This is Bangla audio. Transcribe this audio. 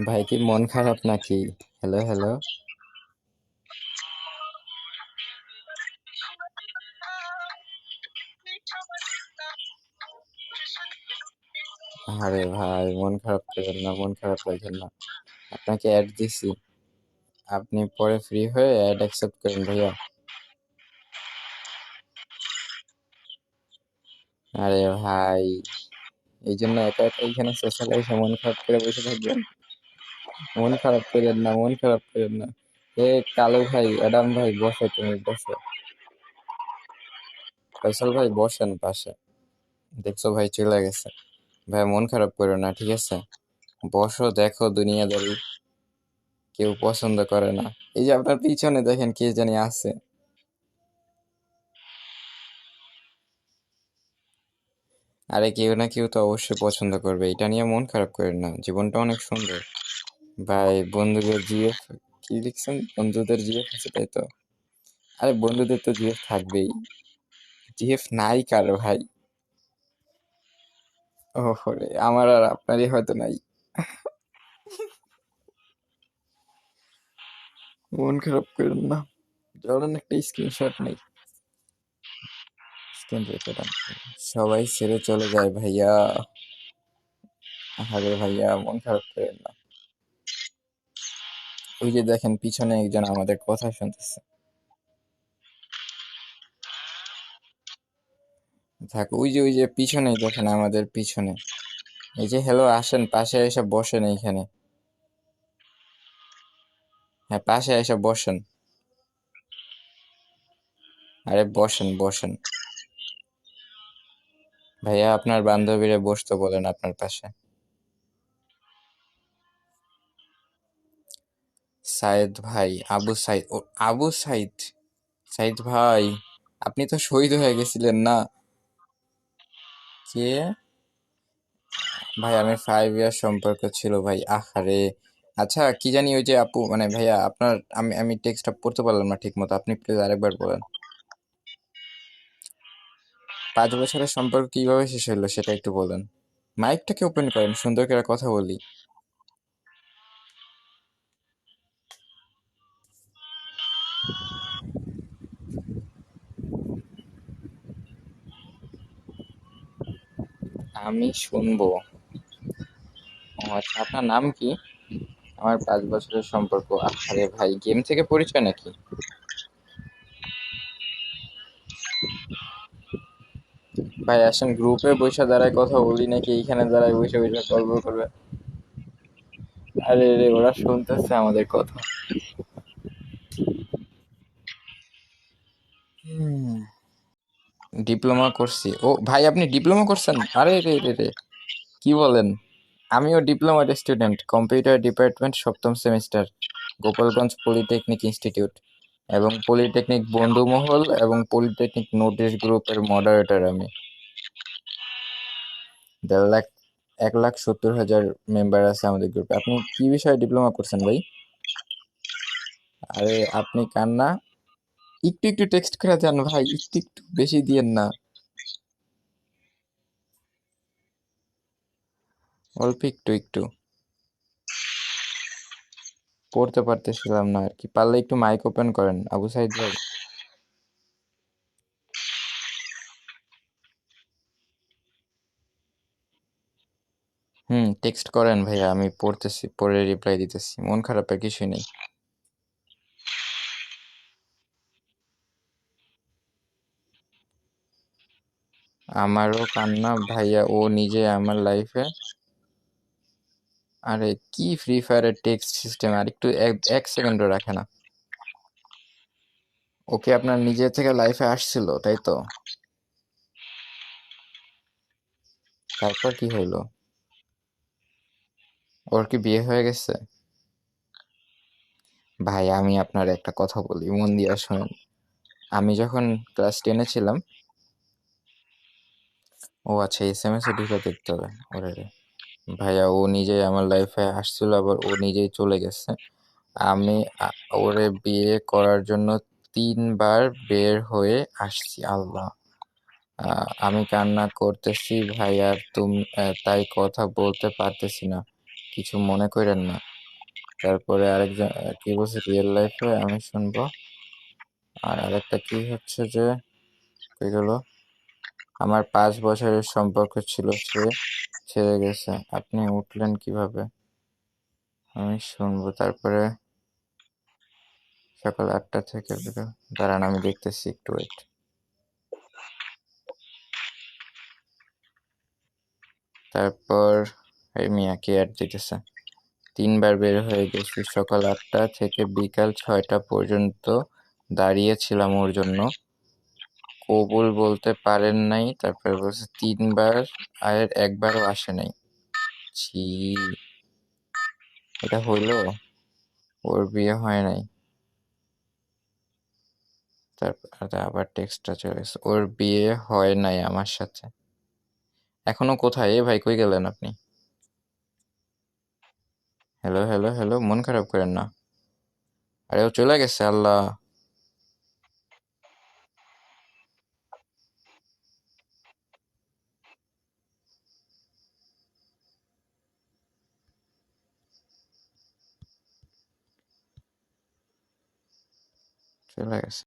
ভাই কি মন খারাপ নাকি? Hello hello. আরে ভাই মন খারাপ করেন না, মন খারাপ রাখেন না। আপনাকে অ্যাড দিছি, আপনি পরে ফ্রি হয়ে অ্যাড অ্যাকসেপ্ট করেন ভাইয়া। আরে ভাই, এই জন্য একা একা এখানে সোশ্যালাইজে মন খারাপ করে বসে থাকবেন? মন খারাপ করেন না, মন খারাপ করেন না। এ কালু ভাই, অ্যাডাম ভাই, বসো, তুমি বসো। ফয়সাল ভাই বসেন পাশে। দেখছো ভাই চলে গেছে। ভাই মন খারাপ করো না, ঠিক আছে? বসো, দেখো দুনিয়াদারি কেউ পছন্দ করে না। এই যে আপনার পিছনে দেখেন কে জানি আছে। আরে কেউ না কেউ তো অবশ্যই পছন্দ করবে, এটা নিয়ে মন খারাপ করেন না, জীবনটা অনেক সুন্দর। ভাই বন্ধুদের জিএফ কি লিখছেন? বন্ধুদের জিএফ আছে তাই তো? আরে বন্ধুদের তো জিএফ থাকবেই। জিএফ নাই কারো ভাই। ওহরে, আমার আর আপনারই হয়তো নাই। মন খারাপ করেন না। ধরেন একটা স্ক্রিনশট নেই, স্ক্রিন রেকর্ড। সবাই ছেড়ে চলে যায় ভাইয়া। আরে ভাইয়া মন খারাপ করেন না। ওই যে দেখেন পিছনে একজন আমাদের কথা শুনতেছে। থাক, ওই যে পিছনেই দেখেন, আমাদের পিছনে। এই যে হ্যালো, আসেন পাশে এসে বসেন এইখানে। হ্যাঁ, পাশে এসে বসেন। আরে বসেন বসেন। ভাইয়া আপনার বান্ধবীরে বসতে বলেন আপনার পাশে। সাইদ ভাই, আবু সাইদ, ও আবু সাইদ। সাইদ ভাই, আপনি তো শহীদ হয়ে গেছিলেন না? কে? ভাই আমি 5 ইয়ার সম্পর্ক ছিল ভাই, আহারে। আচ্ছা কি জানি ওই যে আপু, মানে ভাইয়া আপনার, আমি টেক্সটটা পড়তে পারলাম না ঠিক মতো, আপনি প্লিজ আরেকবার বলেন। 5 বছরের সম্পর্ক কিভাবে শেষ হলো সেটা একটু বলেন। মাইকটাকে ওপেন করেন, সুন্দর করে কথা বলি। আমি শুনবো। ও আচ্ছা, আপনার নাম কি? আমার 5 বছরের সম্পর্ক, আরে ভাই গেম থেকে পরিচয় নাকি? ভাই আসেন গ্রুপে বসে দাঁড়ায় কথা বলি, নাকি এইখানে দাঁড়ায় বসে বসে গল্প করবে? আরে রে, ওরা শুনতেছে আমাদের কথা। ডিপ্লোমা করছি। ও ভাই আপনি ডিপ্লোমা করছেন? আরে রে রে রে, কি বলেন! আমিও ডিপ্লোমার স্টুডেন্ট, কম্পিউটার ডিপার্টমেন্ট 7ম সেমিস্টার, গোপালগঞ্জ পলিটেকনিক ইনস্টিটিউট, এবং পলিটেকনিক বন্ধুমহল এবং পলিটেকনিক নোটিশ গ্রুপের মডারেটর আমি। 1.5 লাখ, 1,70,000 মেম্বার আছে আমাদের গ্রুপে। আপনি কি বিষয়ে ডিপ্লোমা করছেন ভাই? আরে আপনি কান্না, একটু একটু টেক্সট করে দেন ভাই, একটু একটু, বেশি দিয়েন না। অল্প একটু একটু। পড়তে পারতেছিলাম না আর কি, পারলে একটু মাইক ওপেন করেন আবু সাইদ ভাই। টেক্সট করেন ভাইয়া, আমি পড়তেছি, পড়ে রিপ্লাই দিতেছি, মন খারাপের কিছুই নেই। আমারও কান্না ভাইয়া, ও নিজে আমার লাইফে। আরে কি ফ্রি ফায়ারের টেক্সট সিস্টেম, আর একটু এক সেকেন্ডও রাখে না। ওকে আপনার নিজে থেকে লাইফে আসছিল তাই তো? তারপর কি হইলো? ওর কি বিয়ে হয়ে গেছে? ভাই আমি আপনার একটা কথা বলি, মন দিয়া শোনেন। আমি যখন ক্লাস 10-এ ছিলাম। ও আচ্ছা, এসএমএস এ ঢুকে দেখতে হবে। ওরে রে। ভাইয়া ও নিজেই আমার লাইফে আসছিল, আবার ও নিজেই চলে গেছে। আমি ওরে বিয়ে করার জন্য 3 বার বের হয়ে আসছি, আল্লাহ। আমি কান্না করতেছি ভাই, আর তুমি তাই কথা বলতে পারতেছি না, কিছু মনে করেন না। তারপরে আরেকজন কি বলছে, রিয়েল লাইফে আমি শুনবো। আর আরেকটা কি হচ্ছে যে, কই গেল, আমার 5 বছরের সম্পর্ক ছিল, সে ছেড়ে গেছে, আপনি উঠলেন কিভাবে, আমি শুনবো। তারপরে সকাল 8টা থেকে দাঁড়ান আমি দেখতেছি, একটু ওয়েট। তারপর এই মিয়া কি অ্যাড দিতেছে, 3বার বের হয়ে গেছি, সকাল 8টা থেকে বিকাল 6টা পর্যন্ত দাঁড়িয়েছিলাম ওর জন্য, কবুল বলতে পারেন নাই। তারপর বলছে 3বার, আর একবারও আসে নাই। ছি, এটা হইলো? ওর বিয়ে হয় নাই। তারপর আবার টেক্সটটা চলে এসেছে, ওর বিয়ে হয় নাই আমার সাথে। এখনো কোথায়? এ ভাই কই গেলেন আপনি? হ্যালো হ্যালো হ্যালো, মন খারাপ করেন না। আরে ও চলে গেছে, আল্লাহ। চলে গেছে।